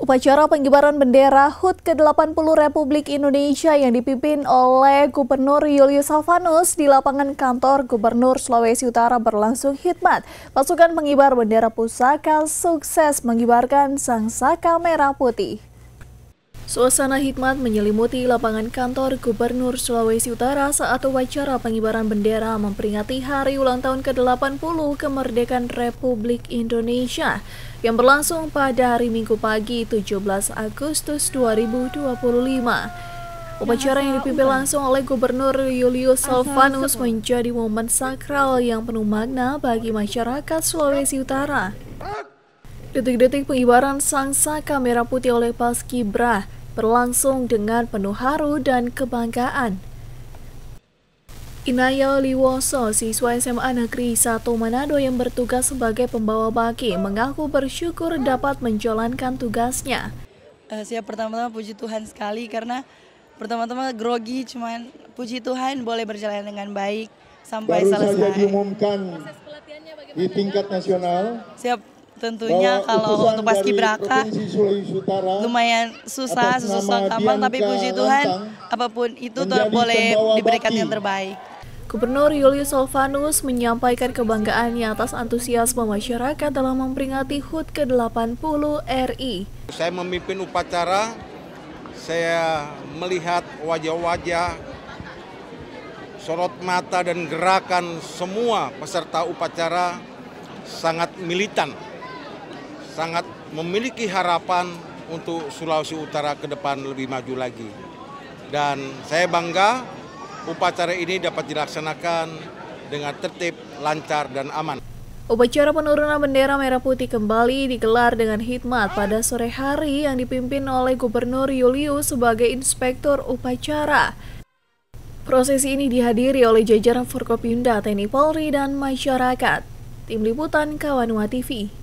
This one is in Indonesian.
Upacara pengibaran bendera HUT ke-80 Republik Indonesia yang dipimpin oleh Gubernur Julius Salvanus di lapangan kantor Gubernur Sulawesi Utara berlangsung hikmat. Pasukan pengibar bendera pusaka sukses mengibarkan sang saka merah putih. Suasana hikmat menyelimuti lapangan kantor Gubernur Sulawesi Utara saat upacara pengibaran bendera memperingati Hari Ulang Tahun ke-80 Kemerdekaan Republik Indonesia yang berlangsung pada hari Minggu pagi 17 Agustus 2025. Upacara yang dipimpin langsung oleh Gubernur Julius Salvanus menjadi momen sakral yang penuh makna bagi masyarakat Sulawesi Utara. Detik-detik pengibaran sang saka merah putih oleh Paskibra berlangsung dengan penuh haru dan kebanggaan. Inaya Liwoso, siswa SMA Negeri 1 Manado yang bertugas sebagai pembawa baki, mengaku bersyukur dapat menjalankan tugasnya. Saya pertama-tama puji Tuhan sekali karena pertama-tama grogi, cuman puji Tuhan boleh berjalan dengan baik sampai selesai. Baru saja diumumkan di tingkat nasional. Siap. Tentunya kalau untuk Paskibraka lumayan susah gampang, tapi puji Tuhan apapun itu boleh diberikan yang terbaik. Gubernur Julius Salvanus menyampaikan kebanggaannya atas antusiasme masyarakat dalam memperingati HUT ke-80 RI. Saya memimpin upacara, saya melihat wajah-wajah, sorot mata dan gerakan semua peserta upacara sangat militan, sangat memiliki harapan untuk Sulawesi Utara ke depan lebih maju lagi. Dan saya bangga upacara ini dapat dilaksanakan dengan tertib, lancar, dan aman. Upacara penurunan bendera merah putih kembali digelar dengan hikmat pada sore hari yang dipimpin oleh Gubernur Julius sebagai inspektur upacara. Prosesi ini dihadiri oleh jajaran Forkopimda, TNI Polri, dan masyarakat. Tim Liputan Kawanua TV.